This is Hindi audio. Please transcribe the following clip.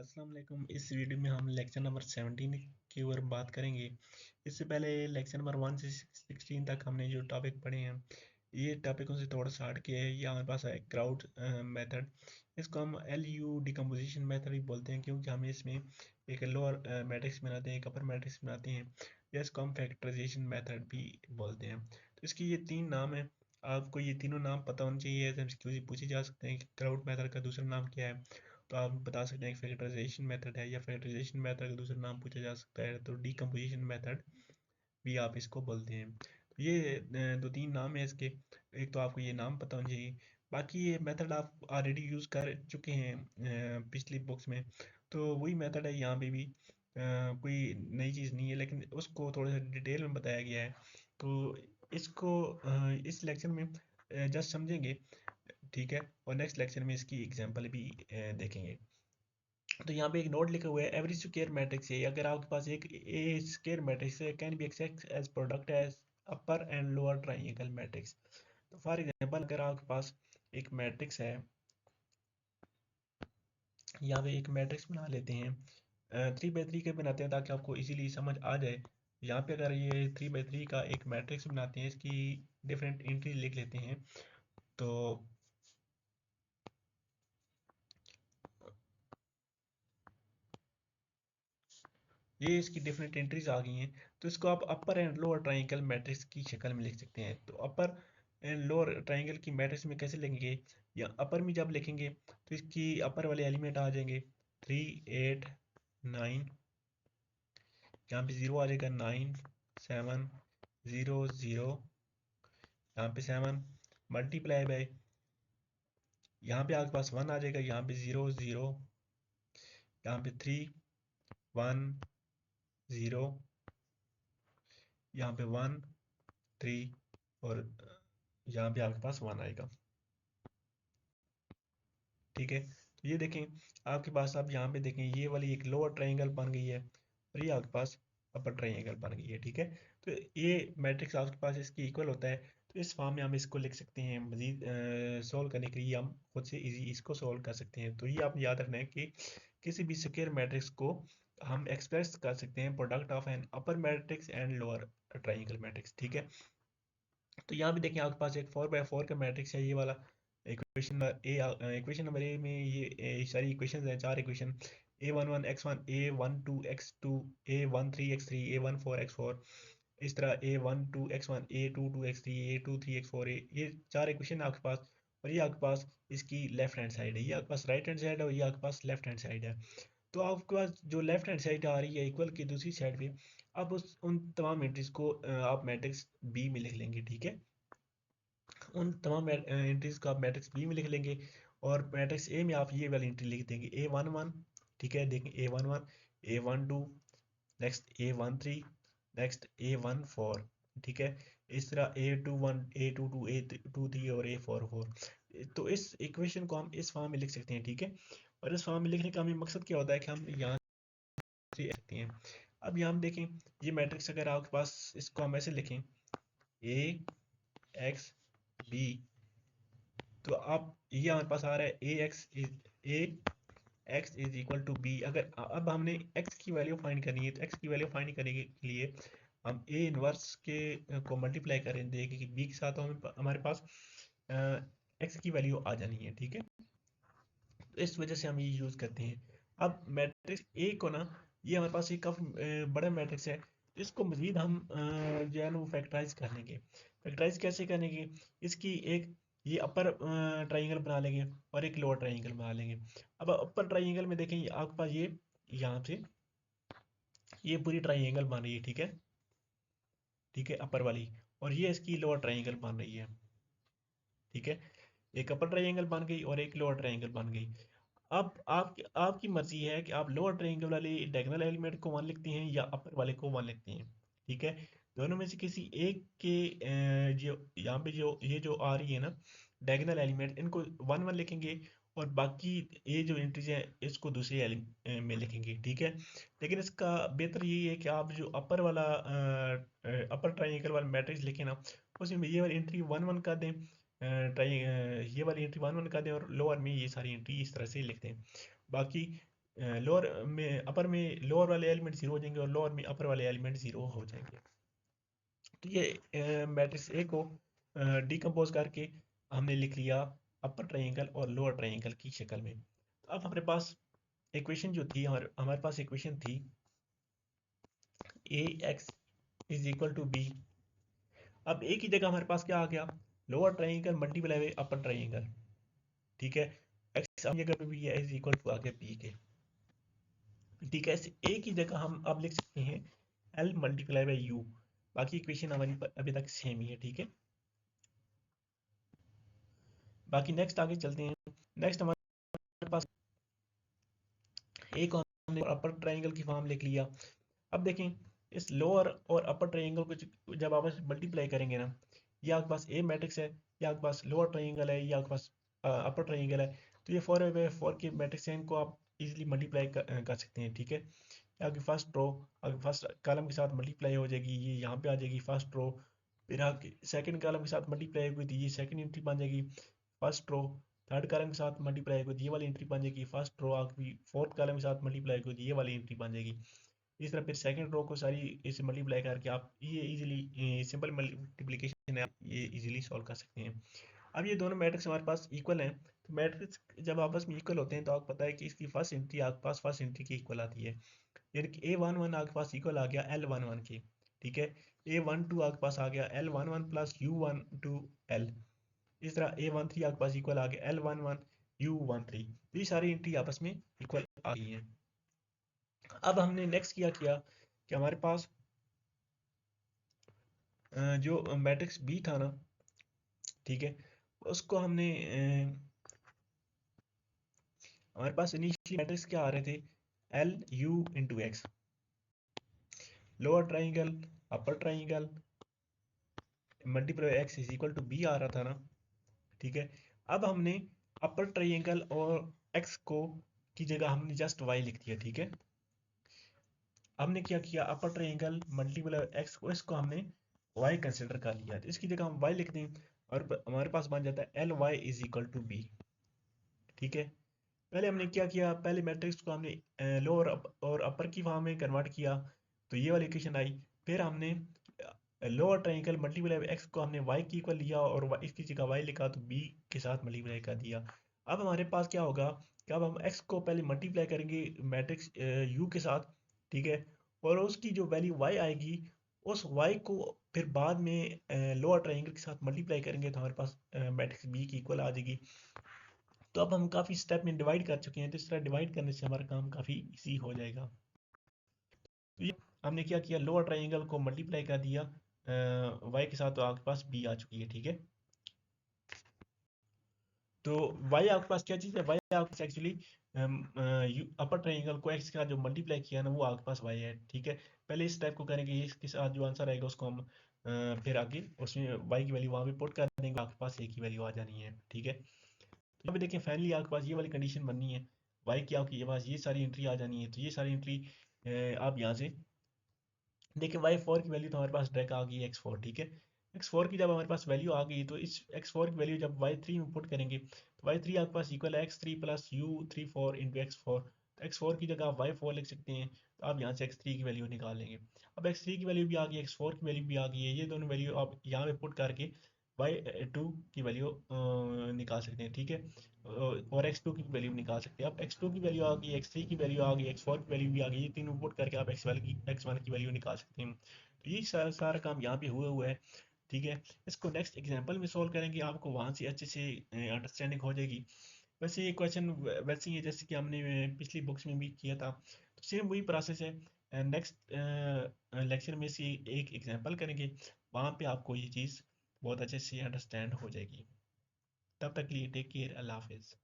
अस्सलाम वालेकुम। इस वीडियो में हम लेक्चर नंबर 17 की ओर बात करेंगे। इससे पहले लेक्चर नंबर 1 से 16 तक हमने जो टॉपिक पढ़े हैं, ये टॉपिकों से थोड़ा सा हट के है। ये हमारे पास है क्राउड मेथड। इसको हम एल यू डिकम्पोजिशन मेथड ही बोलते हैं, क्योंकि हम इसमें एक लोअर मैट्रिक्स बनाते हैं, एक अपर मैट्रिक्स बनाते हैं, या इसको हम फैक्टराइजेशन मेथड भी बोलते हैं। तो इसकी ये 3 नाम है। आपको ये तीनों नाम पता होने चाहिए। एमसीक्यू पूछे जा सकते हैं कि क्राउड मेथड का दूसरा नाम क्या है, तो आप बता सकते हैं कि फैक्टराइजेशन मेथड है, या फैक्टराइजेशन मेथड का दूसरा नाम पूछा जा सकता है तो डीकम्पोजिशन मेथड भी आप इसको बोलते हैं। तो ये दो तीन नाम है इसके। एक तो आपको ये नाम पता होना चाहिए। बाकी ये मेथड आप ऑलरेडी यूज़ कर चुके हैं पिछली बुक्स में, तो वही मेथड है यहाँ पे भी। कोई नई चीज़ नहीं है, लेकिन उसको थोड़ा सा डिटेल में बताया गया है। तो इसको इस लेक्चर में जस्ट समझेंगे, ठीक है, और नेक्स्ट लेक्चर में इसकी एग्जांपल भी देखेंगे। तो यहाँ पे एक नोट लिखा हुआ है, एवरी स्क्वायर मैट्रिक्स है। अगर आपके पास एक ए स्क्वायर मैट्रिक्स है, can be access as product as upper and lower triangle matrix. तो फॉर एग्जांपल, अगर आपके पास एक मैट्रिक्स है, यहाँ पे एक मैट्रिक्स बना लेते हैं, 3x3 के बनाते हैं ताकि आपको इजीली समझ आ जाए। यहाँ पे अगर ये 3x3 का एक मैट्रिक्स बनाते हैं, इसकी डिफरेंट एंट्री लिख लेते हैं। तो ये इसकी डिफरेंट एंट्रीज आ गई हैं। तो इसको आप अपर एंड लोअर ट्राइंगल मैट्रिक्स की शक्ल में लिख सकते हैं। तो अपर एंड लोअर ट्राइंगल की मैट्रिक्स में कैसे लिखेंगे, या अपर में जब लिखेंगे तो इसकी अपर वाले एलिमेंट आ जाएंगे 3, 8, 9। यहाँ पे 0 आ जाएगा, 9, 7, 0, 0। यहाँ पे 7 मल्टीप्लाई बाय, यहाँ पे आपके पास 1 आ जाएगा, यहाँ पे 0, 0। यहाँ पे 3, 1, 0। यहाँ पे 1, 3, और यहाँ पे आपके पास 1 आएगा। ठीक है, तो ये देखें आपके पास, अब यहाँ पे देखें ये वाली एक लोअर ट्राइंगल बन गई है, और ये आपके पास अपर ट्राइंगल बन गई है। ठीक है, तो ये मैट्रिक्स आपके पास इसकी इक्वल होता है। तो इस फॉर्म में हम इसको लिख सकते हैं। मजीद सॉल्व करने के लिए हम खुद से इजी इसको सॉल्व कर सकते हैं। तो ये आप याद रखना है कि किसी भी स्क्वायर मैट्रिक्स को हम एक्सप्रेस कर सकते हैं product of an upper matrix and lower triangle matrix. ठीक है, तो यहाँ पे देखें आपके पास एक 4x4 का मैट्रिक्स है, ये वाला। इक्वेशन नंबर ए में ये सारी इक्वेशन है, 4 equation. a11 x1, a12 x2, a13 x3, a14 x4। इस तरह a12 x1, a22 x3, a23 x4, ये 4 इक्वेशन आपके पास। और ये आपके पास इसकी लेफ्ट हैंड साइड है, ये आपके पास राइट हैंड साइड है, और ये आपके पास लेफ्ट हैंड साइड है। तो आपके पास जो लेफ्ट हैंड साइड आ रही है इक्वल की दूसरी साइड पे, अब उन तमाम एंट्रीज को आप मैट्रिक्स बी में लिख लेंगे। ठीक है, उन तमाम एंट्रीज को आप मैट्रिक्स बी में लिख लेंगे, और मैट्रिक्स ए में आप ये वाली एंट्री लिख देंगे a11। ठीक है, देखें a11, a12, next a13, next a14। ठीक है, इस तरह a21, a22, a23 और a44। तो इस इक्वेशन को हम इस फॉर्म में लिख सकते हैं। ठीक है, और इस फॉर्म में लिखने का हमें मकसद क्या होता है कि हम यहाँ से लिख सकते हैं। अब यहाँ हम देखें, ये मैट्रिक्स अगर आपके पास, इसको हम ऐसे लिखें a x b, तो आप ये हमारे पास आ रहा है x is equal to b. अगर अब हमने x की वैल्यू फाइंड करनी है, तो x की वैल्यू फाइंड करने के लिए हम a इनवर्स के को मल्टीप्लाई करें, देखें कि b के साथ हमारे पास x की वैल्यू आ जानी है। ठीक है, तो इस वजह से हम ये यूज़ करते हैं। अब मैट्रिक्स ए को ना, ये हमारे पास एक काफ़ी बड़ा मैट्रिक्स है, तो इसको मज़ीद हम जो है ना वो फैक्टराइज कर लेंगे। फैक्टराइज कैसे करेंगे, इसकी एक ये अपर ट्राइंगल बना लेंगे, और एक लोअर ट्राइंगल बना लेंगे। अब अपर ट्राइंगल में देखें आपके पास ये यहाँ से ये पूरी ट्राइंगल बन रही है। ठीक है, ठीक है, अपर वाली, और ये इसकी लोअर ट्राइंगल बन रही है। ठीक है, एक अपर ट्राइंगल बन गई और एक लोअर ट्राइंगल बन गई। अब आपकी मर्जी है कि आप लोअर ट्रायंगल वाले डायगोनल एलिमेंट को 1 लिखते हैं, या अपर वाले को 1 लिखते हैं। ठीक है, दोनों में से किसी एक के जो यहाँ पे जो ये जो आ रही है ना डायगोनल एलिमेंट, इनको 1 1 लिखेंगे, और बाकी ये जो एंट्रीज है इसको दूसरे में लिखेंगे। ठीक है, लेकिन इसका बेहतर यही है कि आप जो अपर वाला अपर ट्राइंगल वाला मैट्रिक्स लिखें ना, उसमें ये वाली एंट्री 1 1 कर दें, ये वाली एंट्री 1 1 कर दें, और लोअर में ये सारी एंट्री इस तरह से लिख दें। बाकी लोअर में अपर में लोअर वाले एलिमेंट जीरो हो जाएंगे और लोअर में अपर वाले एलिमेंट जीरो हो जाएंगे। तो ये मैट्रिक्स ए को डिकम्पोज करके हमने लिख लिया अपर ट्रायंगल और लोअर ट्रायंगल की शक्ल में। तो अब हमारे पास इक्वेशन जो थी, हमारे पास इक्वेशन थी A X is equal to B. अब ए की जगह हमारे पास क्या आ गया, lower triangle multiply by upper triangle, ठीक है। एक्स की जगह पे भी है इज इक्वल टू आ गया बी के, ठीक है। ए की जगह हम अब लिख सकते हैं एल मल्टीप्लाई बाय यू। बाकी इक्वेशन हमारी अभी तक सेम ही है, ठीक है। बाकी नेक्स्ट आगे चलते हैं। नेक्स्ट हमारे पास एक हमने अपर ट्रायंगल की फॉर्म लिख लिया। अब देखें इस लोअर और अपर ट्रायंगल को जब आपस में मल्टीप्लाई करेंगे ना, ये आपके पास ए मैट्रिक्स है, ये आपके पास लोअर ट्रायंगल है, ये आपके पास अपर ट्रायंगल है। तो ये 4 के मैट्रिक्स हैं, इनको आप इजीली मल्टीप्लाई कर सकते हैं, ठीक है। आपकी फर्स्ट रो आपके फर्स्ट कॉलम के साथ मल्टीप्लाई हो जाएगी, ये यहाँ पे आ जाएगी फर्स्ट रो। फिर आपकी सेकंड कॉलम के साथ मल्टीप्लाई होगी तो ये सेकंड एंट्री बन जाएगी फर्स्ट रो। थर्ड कॉलम के साथ मल्टीप्लाई होगी तो ये वाली एंट्री बन जाएगी फर्स्ट रो। आपकी फोर्थ कॉलम के साथ मल्टीप्लाई होगी तो ये वाली एंट्री बन जाएगी। इस तरह फिर सेकंड रो को सारी इसे मल्टीप्लाई करके आप ये इजीली सिंपल मल्टीप्लिकेशन है, आप ये इजीली सॉल्व कर सकते हैं। अब ये दोनों मैट्रिक्स हमारे पास इक्वल हैं, तो मैट्रिक्स जब आपस में इक्वल होते हैं तो आपको पता है कि इसकी फर्स्ट एंट्री आपके पास फर्स्ट एंट्री की इक्वल आती है। यानी कि A11 आपके पास इक्वल आ गया L11 के, ठीक है। A12 आपके पास आ गया L11 प्लस U12 L। इस तरह A13 आपके पास इक्वल आ गया L11 U13। तो ये सारी एंट्री आपस में इक्वल आ गई हैं। अब हमने नेक्स्ट किया कि हमारे पास जो मैट्रिक्स बी था ना, ठीक है, उसको हमने हमारे पास इनिशियली मैट्रिक्स क्या आ रहे थे, L U into X, lower triangle upper triangle multiply X is equal to B आ रहा था ना, ठीक है। अब हमने अपर ट्राइंगल और एक्स को की जगह हमने जस्ट वाई लिख दिया, ठीक है। हमने क्या किया, अपर ट्राइंगल मल्टीप्लाई एक्स को इसको हमने वाई कंसिडर कर लिया, तो इसकी जगह हम वाई लिख दें और हमारे पास बन जाता है l y is equal to b, ठीक है। पहले हमने क्या किया, पहले मैट्रिक्स को हमने लोअर और अपर की फॉर्म में कन्वर्ट किया, तो ये वाली इक्वेशन आई। फिर हमने लोअर ट्राइंगल मल्टीप्लाई एक्स को हमने वाई की इक्वल लिया और इसकी जगह वाई लिखा तो बी के साथ मल्टीप्लाई कर दिया। अब हमारे पास क्या होगा कि अब हम एक्स को पहले मल्टीप्लाई करेंगे मैट्रिक्स यू के साथ, ठीक है। और उसकी जो वैल्यू वाई आएगी उस वाई को फिर बाद में लोअर ट्राइंगल के साथ मल्टीप्लाई करेंगे तो हमारे पास मैट्रिक्स बी की इक्वल आ जाएगी। तो अब हम काफ़ी स्टेप में डिवाइड कर चुके हैं, तो इस तरह डिवाइड करने से हमारा काम काफ़ी इजी हो जाएगा। तो ये हमने क्या किया, लोअर ट्राइंगल को मल्टीप्लाई कर दिया वाई के साथ, तो आपके पास बी आ चुकी है, ठीक है। तो वाई आपके पास क्या चीज़ है, वाई आपके पास एक्चुअली अपर ट्राइंगल को एक्स का जो मल्टीप्लाई किया ना वो आपके पास वाई है, ठीक है। पहले इस टाइप को करेंगे, इसके साथ जो आंसर आएगा उसको हम फिर आगे उसमें वाई की वैल्यू वहाँ पे पुट कर देंगे, आपके पास ए की वैल्यू आ जानी है, ठीक है। तो यहाँ पे देखें फाइनली आपके पास ये वाली कंडीशन बननी है, वाई की आपके पास ये सारी एंट्री आ जानी है। तो ये सारी एंट्री आप यहाँ से देखिए, y4 की वैल्यू तो हमारे पास डायरेक्ट आ गई x4, ठीक है। x4 की जब हमारे पास वैल्यू आ गई तो इस x4 की वैल्यू जब y3 में पुट करेंगे तो y3 आपके पास इक्वल है x3 plus u34 into x4। तो x4 की जगह आप y4 लिख सकते हैं, तो आप यहाँ से x3 की वैल्यू निकाल लेंगे। अब x3 की वैल्यू भी आ गई, x4 की वैल्यू भी आ गई है, ये दोनों वैल्यू आप यहाँ पे पुट करके y2 की वैल्यू निकाल सकते हैं, ठीक है। और x2 की वैल्यू निकाल सकते हैं। अब x2 की वैल्यू आ गई, x3 की वैल्यू आ गई, x4 की वैल्यू भी आ गई, ये तीनों पुट करके आप x1 की वैल्यू निकाल सकते हैं। तो ये सारा सारा काम यहाँ पे हुआ है, ठीक है। इसको नेक्स्ट एग्जांपल में सॉल्व करेंगे, आपको वहाँ से अच्छे से अंडरस्टैंडिंग हो जाएगी। वैसे ये क्वेश्चन वैसे ही है जैसे कि हमने पिछली बुक्स में भी किया था, तो सेम वही प्रोसेस है। नेक्स्ट लेक्चर में से एक एग्जांपल करेंगे, वहाँ पे आपको ये चीज़ बहुत अच्छे से अंडरस्टैंड हो जाएगी। तब तक के लिए टेक केयर, अल्लाह हाफिज़।